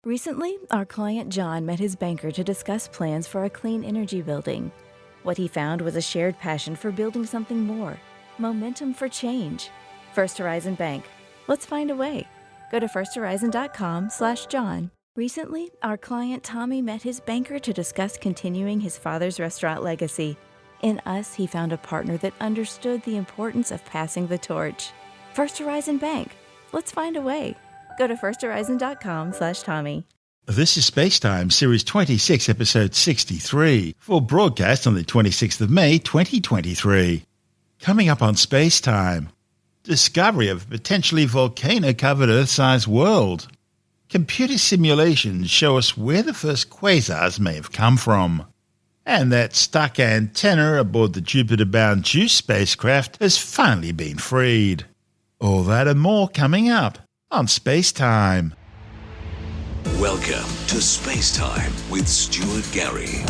Recently, our client John met his banker to discuss plans for a clean energy building. What he found was a shared passion for building something more. Momentum for change. First Horizon Bank. Let's find a way. Go to firsthorizon.com/John. Recently, our client Tommy met his banker to discuss continuing his father's restaurant legacy. In us, he found a partner that understood the importance of passing the torch. First Horizon Bank. Let's find a way. Go to firsthorizon.com/Tommy. This is SpaceTime, Series 26, Episode 63, for broadcast on the 26th of May, 2023. Coming up on SpaceTime, discovery of a potentially volcano-covered Earth-sized world. Computer simulations show us where the first quasars may have come from. And that stuck antenna aboard the Jupiter-bound JUICE spacecraft has finally been freed. All that and more coming up on SpaceTime. Welcome to SpaceTime with Stuart Gary.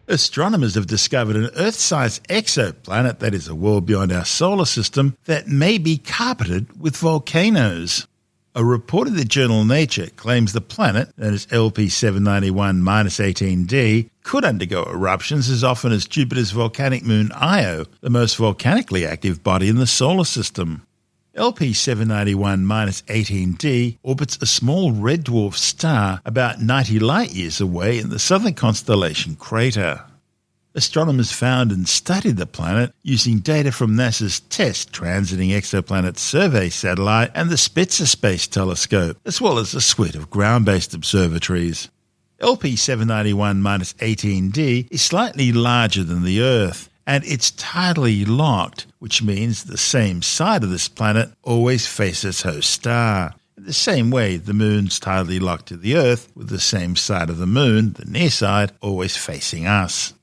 Astronomers have discovered an Earth-sized exoplanet, that is a world beyond our solar system, that may be carpeted with volcanoes. A report in the journal Nature claims the planet, known as LP791-18d, could undergo eruptions as often as Jupiter's volcanic moon Io, the most volcanically active body in the solar system. LP791-18d orbits a small red dwarf star about 90 light-years away in the southern constellation Crater. Astronomers found and studied the planet using data from NASA's TESS Transiting Exoplanet Survey satellite and the Spitzer Space Telescope, as well as a suite of ground-based observatories. LP791-18d is slightly larger than the Earth, and it's tidally locked, which means the same side of this planet always faces its host star. In the same way, the moon's tidally locked to the Earth, with the same side of the moon, the near side, always facing us.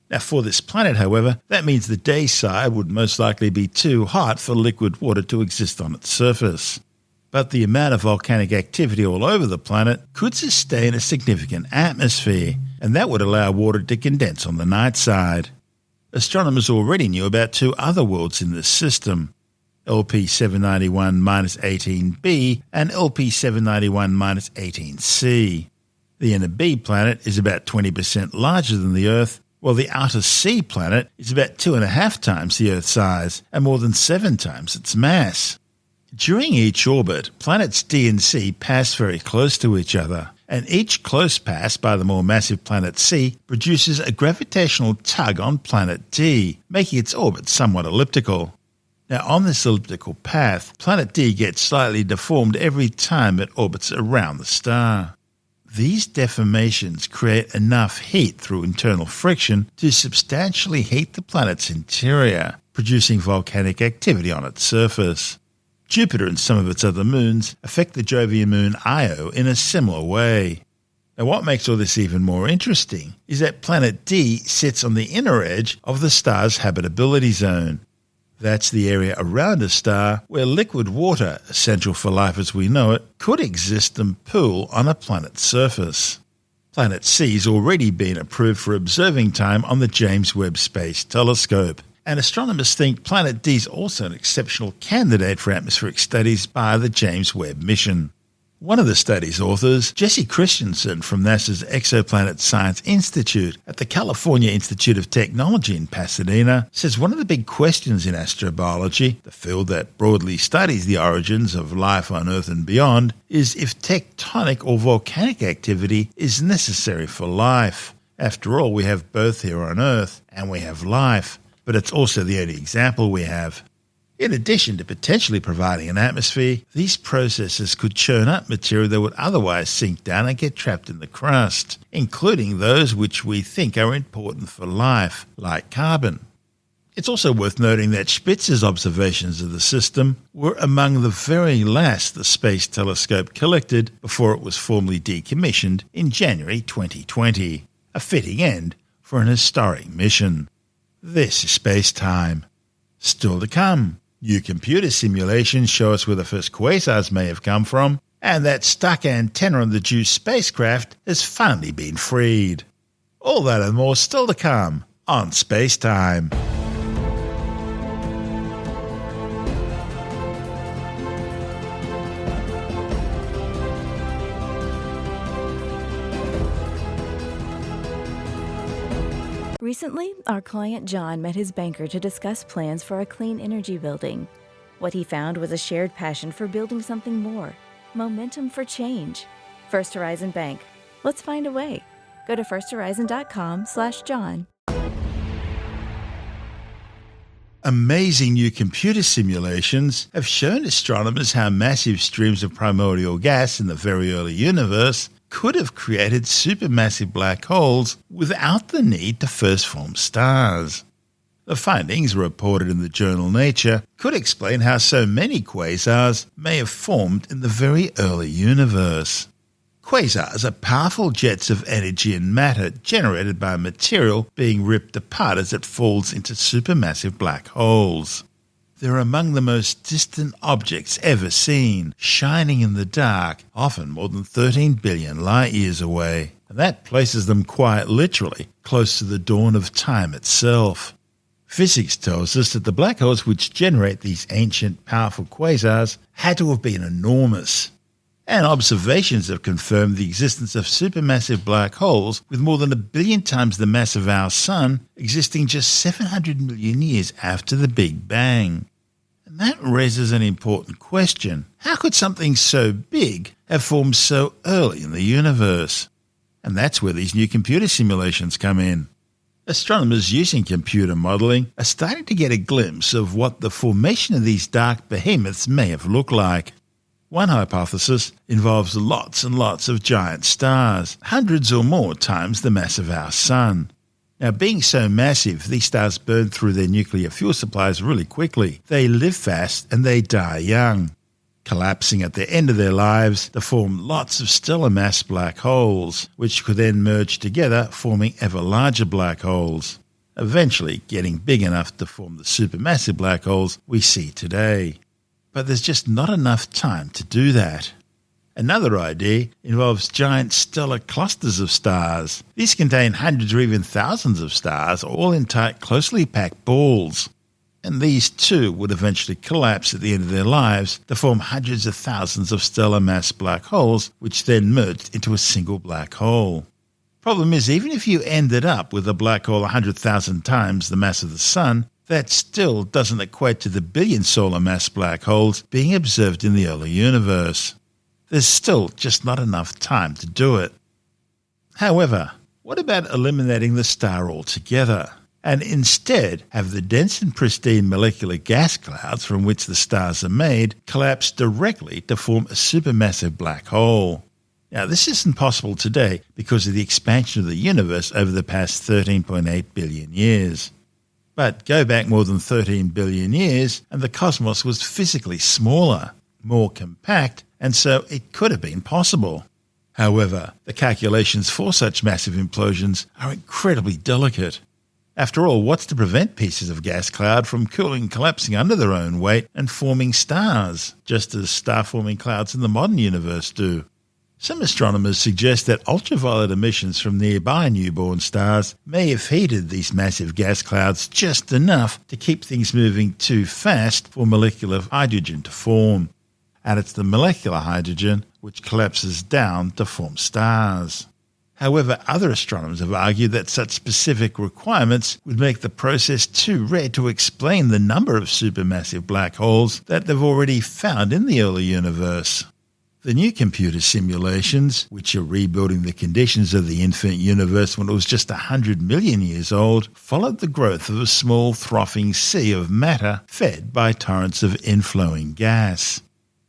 Now, for this planet, however, that means the day side would most likely be too hot for liquid water to exist on its surface. But the amount of volcanic activity all over the planet could sustain a significant atmosphere, and that would allow water to condense on the night side. Astronomers already knew about two other worlds in this system, LP791-18b and LP791-18c. The inner B planet is about 20% larger than the Earth, while the outer C planet is about 2.5 times the Earth's size and more than 7 times its mass. During each orbit, planets D and C pass very close to each other, and each close pass by the more massive planet C produces a gravitational tug on planet D, making its orbit somewhat elliptical. Now, on this elliptical path, planet D gets slightly deformed every time it orbits around the star. These deformations create enough heat through internal friction to substantially heat the planet's interior, producing volcanic activity on its surface. Jupiter and some of its other moons affect the Jovian moon Io in a similar way. Now, what makes all this even more interesting is that planet D sits on the inner edge of the star's habitability zone. That's the area around a star where liquid water, essential for life as we know it, could exist and pool on a planet's surface. Planet C's already been approved for observing time on the James Webb Space Telescope, and astronomers think Planet D is also an exceptional candidate for atmospheric studies by the James Webb mission. One of the study's authors, Jesse Christensen from NASA's Exoplanet Science Institute at the California Institute of Technology in Pasadena, says one of the big questions in astrobiology, the field that broadly studies the origins of life on Earth and beyond, is if tectonic or volcanic activity is necessary for life. After all, we have both here on Earth, and we have life, but it's also the only example we have. In addition to potentially providing an atmosphere, these processes could churn up material that would otherwise sink down and get trapped in the crust, including those which we think are important for life, like carbon. It's also worth noting that Spitzer's observations of the system were among the very last the Space Telescope collected before it was formally decommissioned in January 2020, a fitting end for an historic mission. This is SpaceTime. Still to come, new computer simulations show us where the first quasars may have come from, and that stuck antenna on the JUICE spacecraft has finally been freed. All that and more still to come on SpaceTime. Recently, our client John met his banker to discuss plans for a clean energy building. What he found was a shared passion for building something more, momentum for change. First Horizon Bank. Let's find a way. Go to firsthorizon.com/John. Amazing new computer simulations have shown astronomers how massive streams of primordial gas in the very early universe could have created supermassive black holes without the need to first form stars. The findings, reported in the journal Nature, could explain how so many quasars may have formed in the very early universe. Quasars are powerful jets of energy and matter generated by material being ripped apart as it falls into supermassive black holes. They're among the most distant objects ever seen, shining in the dark, often more than 13 billion light years away. And that places them quite literally close to the dawn of time itself. Physics tells us that the black holes which generate these ancient, powerful quasars had to have been enormous. And observations have confirmed the existence of supermassive black holes with more than 1 billion times the mass of our Sun existing just 700 million years after the Big Bang. And that raises an important question. How could something so big have formed so early in the universe? And that's where these new computer simulations come in. Astronomers using computer modelling are starting to get a glimpse of what the formation of these dark behemoths may have looked like. One hypothesis involves lots and lots of giant stars, hundreds or more times the mass of our Sun. Now, being so massive, these stars burn through their nuclear fuel supplies really quickly. They live fast and they die young. Collapsing at the end of their lives to form lots of stellar mass black holes, which could then merge together, forming ever larger black holes, eventually getting big enough to form the supermassive black holes we see today. But there's just not enough time to do that. Another idea involves giant stellar clusters of stars. These contain hundreds or even thousands of stars, all in tight, closely packed balls. And these too would eventually collapse at the end of their lives to form hundreds of thousands of stellar mass black holes, which then merged into a single black hole. Problem is, even if you ended up with a black hole 100,000 times the mass of the Sun, that still doesn't equate to the billion solar mass black holes being observed in the early universe. There's still just not enough time to do it. However, what about eliminating the star altogether, and instead have the dense and pristine molecular gas clouds from which the stars are made collapse directly to form a supermassive black hole? Now, this isn't possible today because of the expansion of the universe over the past 13.8 billion years. But go back more than 13 billion years and the cosmos was physically smaller, more compact, and so it could have been possible. However, the calculations for such massive implosions are incredibly delicate. After all, what's to prevent pieces of gas cloud from cooling and collapsing under their own weight and forming stars, just as star-forming clouds in the modern universe do? Some astronomers suggest that ultraviolet emissions from nearby newborn stars may have heated these massive gas clouds just enough to keep things moving too fast for molecular hydrogen to form. And it's the molecular hydrogen which collapses down to form stars. However, other astronomers have argued that such specific requirements would make the process too rare to explain the number of supermassive black holes that they've already found in the early universe. The new computer simulations, which are rebuilding the conditions of the infant universe when it was just 100 million years old, followed the growth of a small frothing sea of matter fed by torrents of inflowing gas.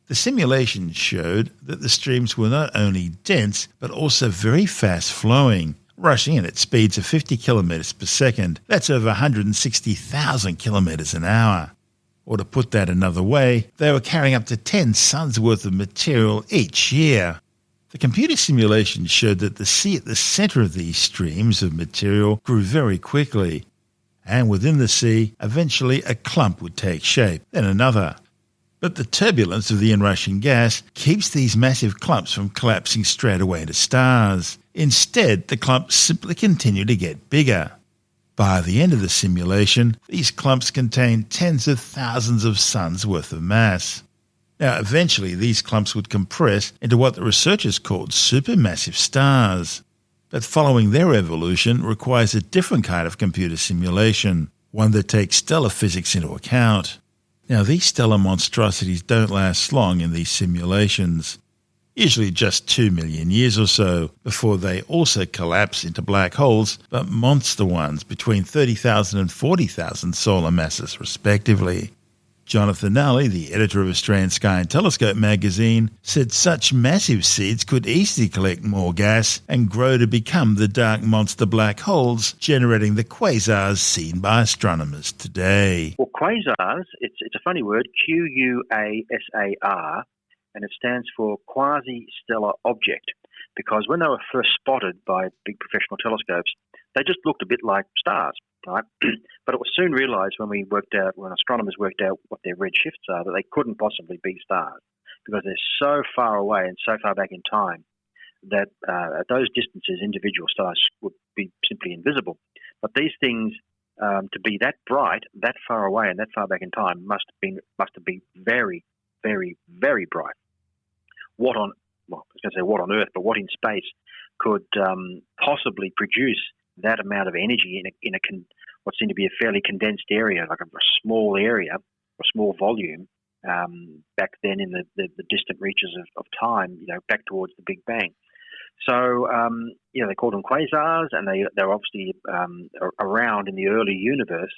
The simulations showed that the streams were not only dense, but also very fast-flowing, rushing in at speeds of 50 kilometers per second. That's over 160,000 kilometers an hour. Or to put that another way, they were carrying up to 10 suns worth of material each year. The computer simulations showed that the sea at the center of these streams of material grew very quickly. And within the sea, eventually a clump would take shape, then another. But the turbulence of the inrushing gas keeps these massive clumps from collapsing straight away into stars. Instead, the clumps simply continue to get bigger. By the end of the simulation, these clumps contain tens of thousands of suns worth of mass. Now, eventually, these clumps would compress into what the researchers called supermassive stars. But following their evolution requires a different kind of computer simulation, one that takes stellar physics into account. Now, these stellar monstrosities don't last long in these simulations, usually just 2 million years or so, before they also collapse into black holes, but monster ones between 30,000 and 40,000 solar masses, respectively. Jonathan Nally, the editor of Australian Sky and Telescope magazine, said such massive seeds could easily collect more gas and grow to become the dark monster black holes, generating the quasars seen by astronomers today. Well, quasars, it's a funny word, Quasar, and it stands for quasi-stellar object, because when they were first spotted by big professional telescopes, they just looked a bit like stars, right? But it was soon realised when astronomers worked out what their red shifts are, that they couldn't possibly be stars because they're so far away and so far back in time that at those distances, individual stars would be simply invisible. But these things, to be that bright, that far away, and that far back in time, must have been very, very, very bright. What on Earth, but what in space could possibly produce that amount of energy in what seemed to be a fairly condensed area, like a small area, a small volume, back then in the distant reaches of time, back towards the Big Bang. So, they called them quasars, and they're obviously around in the early universe.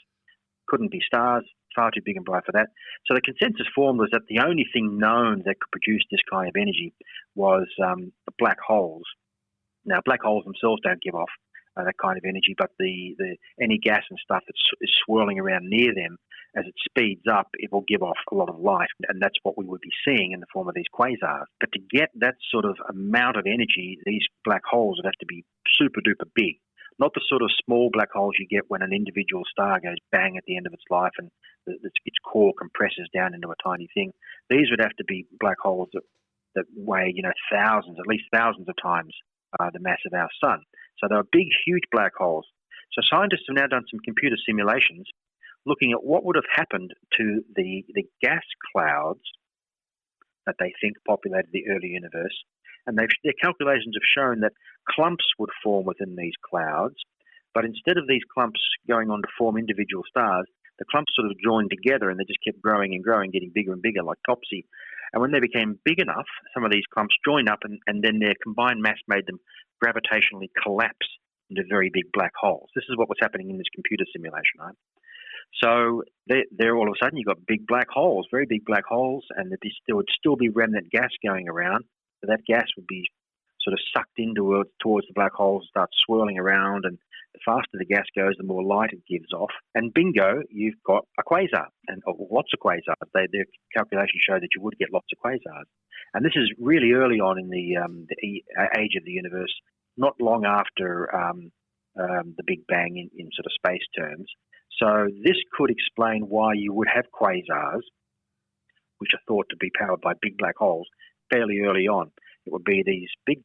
Couldn't be stars, far too big and bright for that. So the consensus formed was that the only thing known that could produce this kind of energy was the black holes. Now, black holes themselves don't give off that kind of energy, but any gas and stuff that is swirling around near them, as it speeds up, it will give off a lot of light, and that's what we would be seeing in the form of these quasars. But to get that sort of amount of energy, these black holes would have to be super duper big. Not the sort of small black holes you get when an individual star goes bang at the end of its life and its core compresses down into a tiny thing. These would have to be black holes that weigh, at least thousands of times the mass of our sun. So they were big, huge black holes. So scientists have now done some computer simulations looking at what would have happened to the gas clouds that they think populated the early universe. And their calculations have shown that clumps would form within these clouds, but instead of these clumps going on to form individual stars, the clumps sort of joined together and they just kept growing and growing, getting bigger and bigger like Topsy. And when they became big enough, some of these clumps joined up and then their combined mass made them gravitationally collapse into very big black holes. This is what was happening in this computer simulation, right? So there all of a sudden you've got big black holes, very big black holes, and there would still be remnant gas going around. So that gas would be sort of sucked in towards the black holes, start swirling around, and the faster the gas goes, the more light it gives off. And bingo, you've got a quasar, and lots of quasars. Their calculations show that you would get lots of quasars. And this is really early on in the age of the universe, not long after the Big Bang in sort of space terms. So this could explain why you would have quasars, which are thought to be powered by big black holes, fairly early on. It would be these big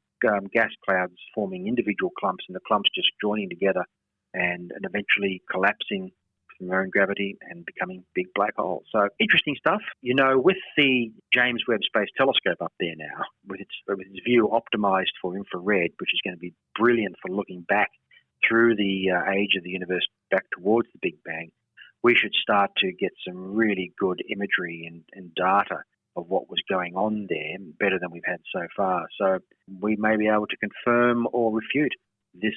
gas clouds forming individual clumps, and the clumps just joining together and eventually collapsing from their own gravity and becoming big black holes. So interesting stuff. With the James Webb Space Telescope up there now, with its view optimized for infrared, which is going to be brilliant for looking back through the age of the universe back towards the Big Bang, we should start to get some really good imagery and data of what was going on there, better than we've had so far. So we may be able to confirm or refute this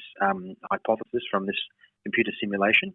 hypothesis from this computer simulation.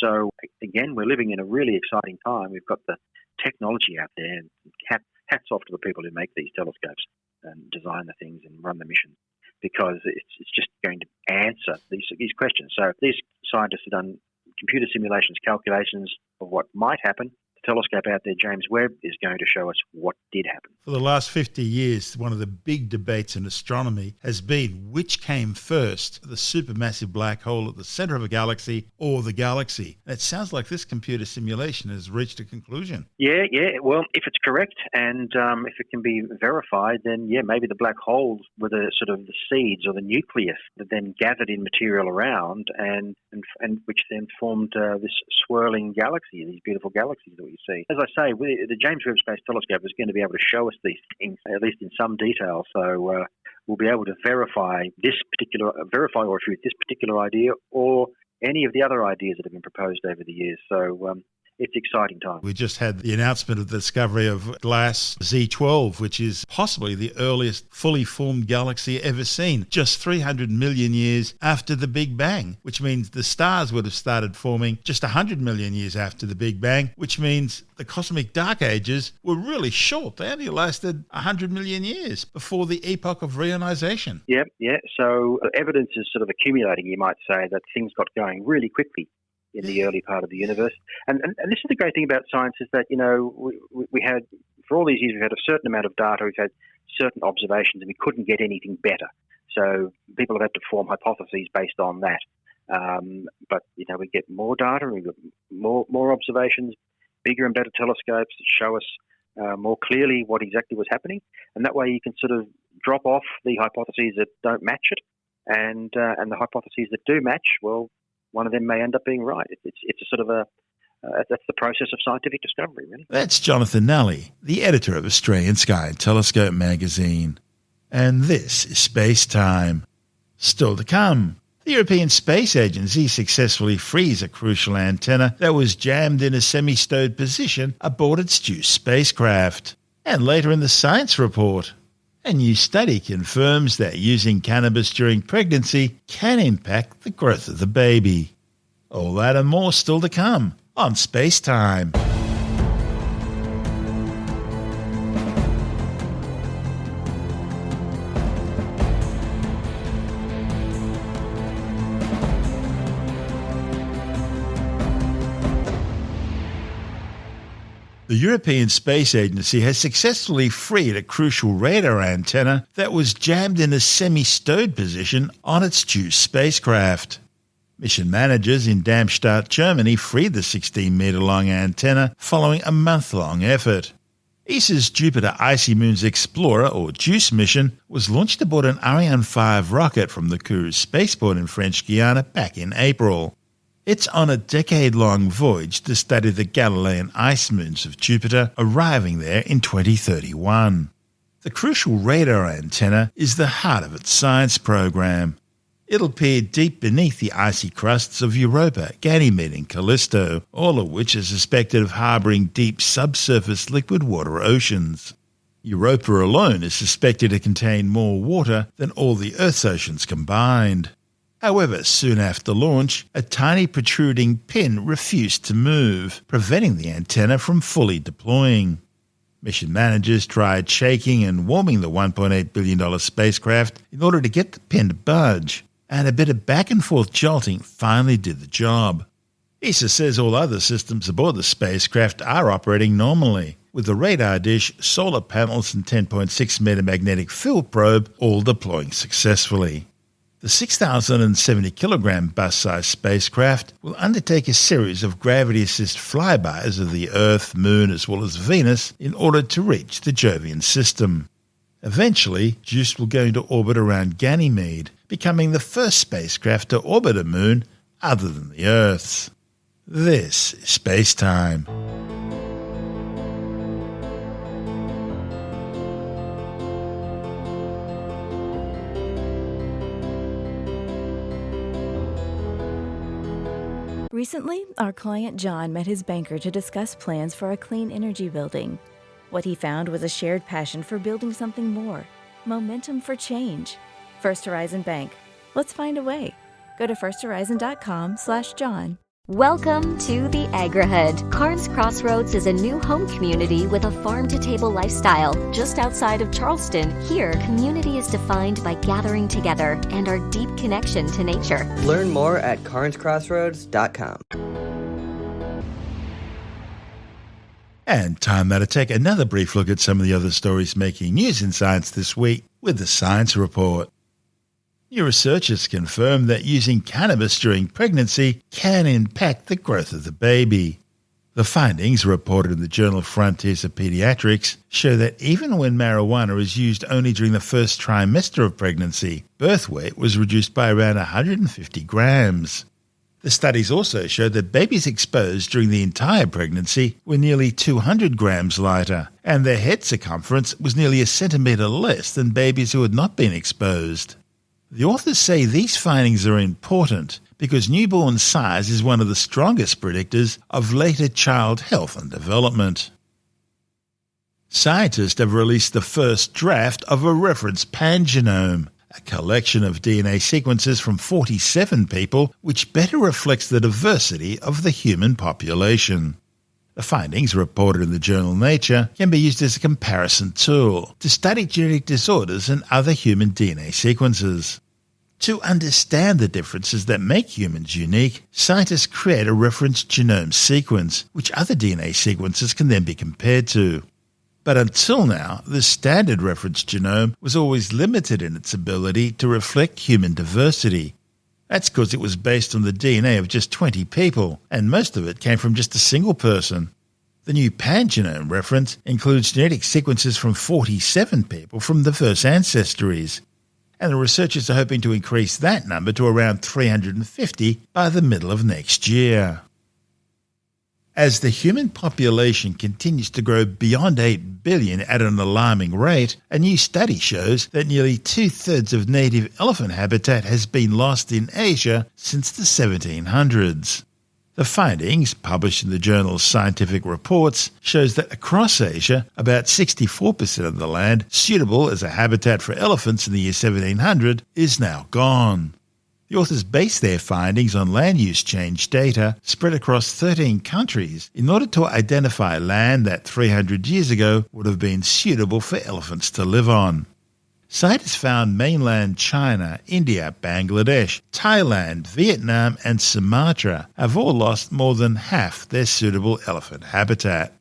So again, we're living in a really exciting time. We've got the technology out there, and hats off to the people who make these telescopes and design the things and run the missions, because it's just going to answer these questions. So these scientists have done computer simulations, calculations of what might happen to telescope out there, James Webb, is going to show us what did happen. For the last 50 years, one of the big debates in astronomy has been which came first, the supermassive black hole at the centre of a galaxy or the galaxy. And it sounds like this computer simulation has reached a conclusion. Yeah. Well, if it's correct and if it can be verified, then maybe the black holes were the sort of the seeds or the nucleus that then gathered in material around and which then formed this swirling galaxy, these beautiful galaxies that we see. As I say, the James Webb Space Telescope is going to be able to show us these things, at least in some detail. So we'll be able to verify or refute this particular idea or any of the other ideas that have been proposed over the years. So it's an exciting time. We just had the announcement of the discovery of Glass Z12, which is possibly the earliest fully formed galaxy ever seen, just 300 million years after the Big Bang, which means the stars would have started forming just 100 million years after the Big Bang, which means the cosmic dark ages were really short. They only lasted 100 million years before the epoch of reionization. Yeah. So evidence is sort of accumulating, you might say, that things got going really quickly in the early part of the universe. And this is the great thing about science is that, we had, for all these years, we've had a certain amount of data, we've had certain observations, and we couldn't get anything better. So people have had to form hypotheses based on that. But, we get more data, and we get more observations, bigger and better telescopes that show us more clearly what exactly was happening. And that way you can sort of drop off the hypotheses that don't match it, and the hypotheses that do match, well, one of them may end up being right. It's a sort of that's the process of scientific discovery, really. That's Jonathan Nally, the editor of Australian Sky and Telescope magazine. And this is Space Time. Still to come, the European Space Agency successfully frees a crucial antenna that was jammed in a semi-stowed position aboard its due spacecraft. And later in the Science Report, a new study confirms that using cannabis during pregnancy can impact the growth of the baby. All that and more still to come on Space Time. The European Space Agency has successfully freed a crucial radar antenna that was jammed in a semi-stowed position on its due spacecraft. Mission managers in Darmstadt, Germany freed the 16-metre-long antenna following a month-long effort. ESA's Jupiter Icy Moons Explorer, or JUICE mission, was launched aboard an Ariane 5 rocket from the Kourou spaceport in French Guiana back in April. It's on a decade-long voyage to study the Galilean ice moons of Jupiter, arriving there in 2031. The crucial radar antenna is the heart of its science program. It'll peer deep beneath the icy crusts of Europa, Ganymede and Callisto, all of which are suspected of harbouring deep subsurface liquid water oceans. Europa alone is suspected to contain more water than all the Earth's oceans combined. However, soon after launch, a tiny protruding pin refused to move, preventing the antenna from fully deploying. Mission managers tried shaking and warming the $1.8 billion spacecraft in order to get the pin to budge, and a bit of back-and-forth jolting finally did the job. ESA says all other systems aboard the spacecraft are operating normally, with the radar dish, solar panels and 10.6-metre magnetic field probe all deploying successfully. The 6,070-kilogram bus-sized spacecraft will undertake a series of gravity-assist flybys of the Earth, Moon as well as Venus in order to reach the Jovian system. Eventually, JUICE will go into orbit around Ganymede, becoming the first spacecraft to orbit a moon other than the Earth's. This is Space Time. Recently, our client John met his banker to discuss plans for a clean energy building. What he found was a shared passion for building something more, momentum for change. First Horizon Bank. Let's find a way. Go to firsthorizon.com/John. Welcome to the Agrihead. Carnes Crossroads is a new home community with a farm-to-table lifestyle. Just outside of Charleston, here, community is defined by gathering together and our deep connection to nature. Learn more at carnescrossroads.com. And time now to take another brief look at some of the other stories making news in science this week with the Science Report. New researchers confirm that using cannabis during pregnancy can impact the growth of the baby. The findings, reported in the journal Frontiers of Pediatrics, show that even when marijuana is used only during the first trimester of pregnancy, birth weight was reduced by around 150 grams. The studies also showed that babies exposed during the entire pregnancy were nearly 200 grams lighter, and their head circumference was nearly a centimetre less than babies who had not been exposed. The authors say these findings are important because newborn size is one of the strongest predictors of later child health and development. Scientists have released the first draft of a reference pangenome, a collection of DNA sequences from 47 people which better reflects the diversity of the human population. The findings, reported in the journal Nature, can be used as a comparison tool to study genetic disorders and other human DNA sequences. To understand the differences that make humans unique, scientists create a reference genome sequence, which other DNA sequences can then be compared to. But until now, the standard reference genome was always limited in its ability to reflect human diversity. That's because it was based on the DNA of just 20 people, and most of it came from just a single person. The new pangenome reference includes genetic sequences from 47 people from diverse ancestries, and the researchers are hoping to increase that number to around 350 by the middle of next year. As the human population continues to grow beyond 8 billion at an alarming rate, a new study shows that nearly 2/3 of native elephant habitat has been lost in Asia since the 1700s. The findings, published in the journal Scientific Reports, shows that across Asia, about 64% of the land suitable as a habitat for elephants in the year 1700 is now gone. The authors base their findings on land use change data spread across 13 countries in order to identify land that 300 years ago would have been suitable for elephants to live on. Scientists found mainland China, India, Bangladesh, Thailand, Vietnam and Sumatra have all lost more than half their suitable elephant habitat.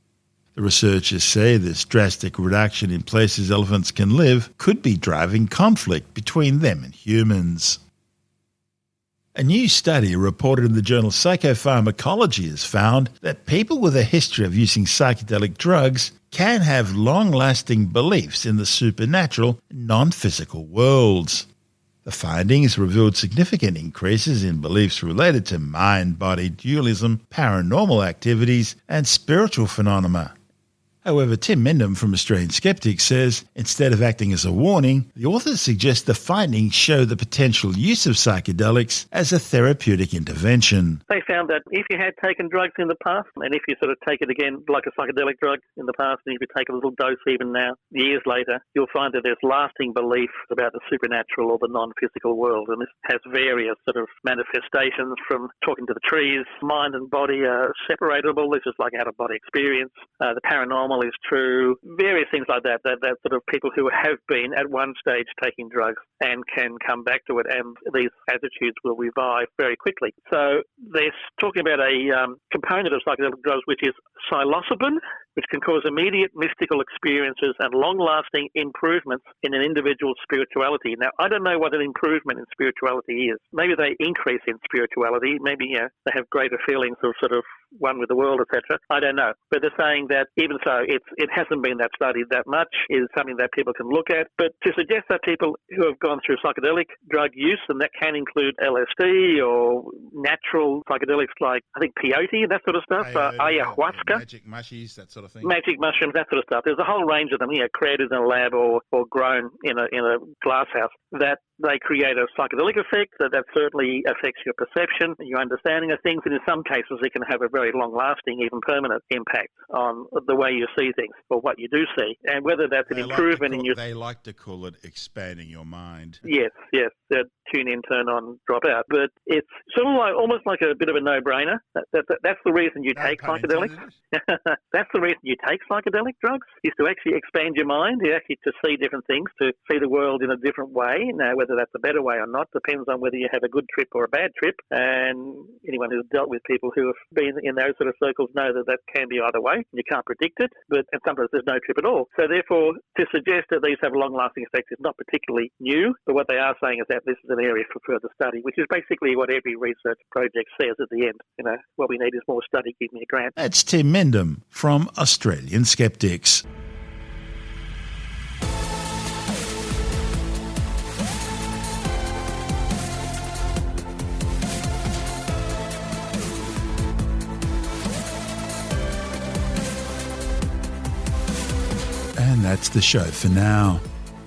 The researchers say this drastic reduction in places elephants can live could be driving conflict between them and humans. A new study reported in the journal Psychopharmacology has found that people with a history of using psychedelic drugs can have long-lasting beliefs in the supernatural, non-physical worlds. The findings revealed significant increases in beliefs related to mind-body dualism, paranormal activities, and spiritual phenomena. However, Tim Mendham from Australian Sceptics says, instead of acting as a warning, the authors suggest the findings show the potential use of psychedelics as a therapeutic intervention. They found that if you had taken drugs in the past, and if you sort of take it again like a psychedelic drug in the past, and if you take a little dose even now, years later, you'll find that there's lasting belief about the supernatural or the non-physical world. And this has various sort of manifestations from talking to the trees. Mind and body are separatable. This is like out-of-body experience. The paranormal is true, various things like that sort of people who have been at one stage taking drugs and can come back to it, and these attitudes will revive very quickly. So they're talking about a component of psychedelic drugs which is psilocybin, which can cause immediate mystical experiences and long-lasting improvements in an individual's spirituality. Now, I don't know what an improvement in spirituality is. Maybe they increase in spirituality. Maybe they have greater feelings of sort of one with the world, etc. I don't know. But they're saying that even so, it hasn't been that studied that much, is something that people can look at. But to suggest that people who have gone through psychedelic drug use, and that can include LSD or natural psychedelics like, I think, peyote, that sort of stuff, ayahuasca. Magic mushies, that sort of thing. Magic mushrooms, that sort of stuff. There's a whole range of them, created in a lab or grown in a glass house, that they create a psychedelic effect that certainly affects your perception, your understanding of things, and in some cases it can have a very long-lasting, even permanent impact on the way you see things or what you do see, and whether that's an improvement in your... They like to call it expanding your mind. Yes. Tune in, turn on, drop out. But it's sort of like almost like a bit of a no-brainer. That's the reason you take psychedelics. That's the reason you take psychedelic drugs, is to actually expand your mind, actually to see different things, to see the world in a different way. Now, whether whether that's a better way or not depends on whether you have a good trip or a bad trip. And anyone who's dealt with people who have been in those sort of circles know that that can be either way. You can't predict it, and sometimes there's no trip at all. So therefore, to suggest that these have long-lasting effects is not particularly new, but what they are saying is that this is an area for further study, which is basically what every research project says at the end. What we need is more study, give me a grant. That's Tim Mendham from Australian Sceptics. And that's the show for now.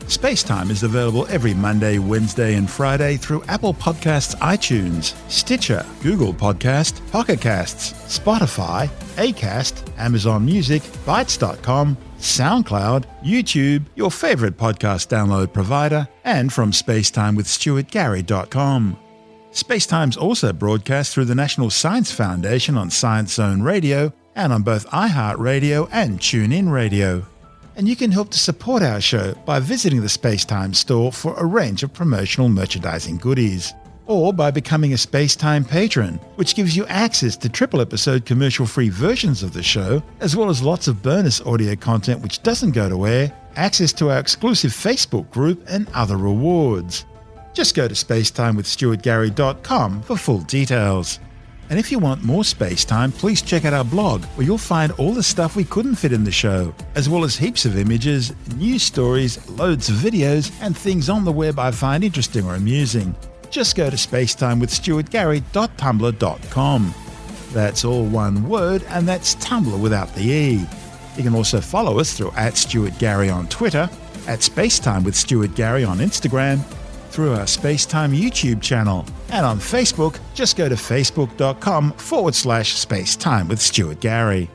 SpaceTime is available every Monday, Wednesday and Friday through Apple Podcasts, iTunes, Stitcher, Google Podcast, Pocket Casts, Spotify, Acast, Amazon Music, Bytes.com, SoundCloud, YouTube, your favourite podcast download provider, and from spacetimewithstuartgary.com. SpaceTime's also broadcast through the National Science Foundation on Science Zone Radio and on both iHeartRadio and TuneIn Radio. And you can help to support our show by visiting the SpaceTime store for a range of promotional merchandising goodies, or by becoming a SpaceTime patron, which gives you access to triple-episode commercial-free versions of the show, as well as lots of bonus audio content which doesn't go to air, access to our exclusive Facebook group, and other rewards. Just go to spacetimewithstuartgary.com for full details. And if you want more SpaceTime, please check out our blog, where you'll find all the stuff we couldn't fit in the show, as well as heaps of images, news stories, loads of videos, and things on the web I find interesting or amusing. Just go to spacetimewithstuartgary.tumblr.com. That's all one word, and that's Tumblr without the E. You can also follow us through @StuartGary on Twitter, @SpaceTimeWithStuartGary on Instagram, through our SpaceTime YouTube channel, and on Facebook, just go to facebook.com/SpaceTime with Stuart Gary.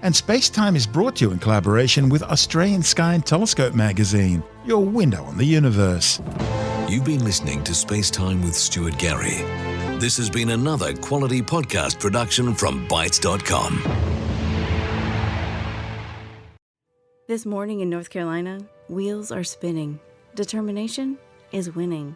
And SpaceTime is brought to you in collaboration with Australian Sky and Telescope magazine, your window on the universe. You've been listening to SpaceTime with Stuart Gary. This has been another quality podcast production from Bytes.com. This morning in North Carolina, wheels are spinning. Determination is winning.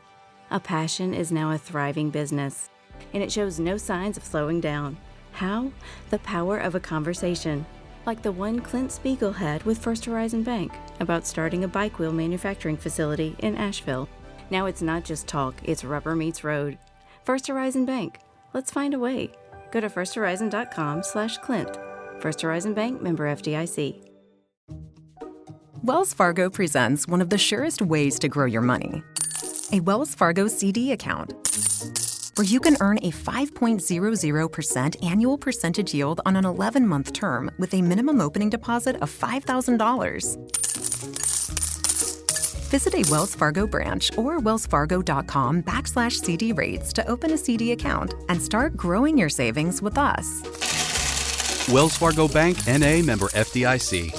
A passion is now a thriving business, and it shows no signs of slowing down. How? The power of a conversation, like the one Clint Spiegel had with First Horizon Bank about starting a bike wheel manufacturing facility in Asheville. Now it's not just talk, it's rubber meets road. First Horizon Bank. Let's find a way. Go to firsthorizon.com/Clint. First Horizon Bank, member FDIC. Wells Fargo presents one of the surest ways to grow your money. A Wells Fargo CD account, where you can earn a 5.00% annual percentage yield on an 11-month term with a minimum opening deposit of $5,000. Visit a Wells Fargo branch or wellsfargo.com/CD rates to open a CD account and start growing your savings with us. Wells Fargo Bank, N.A., member FDIC.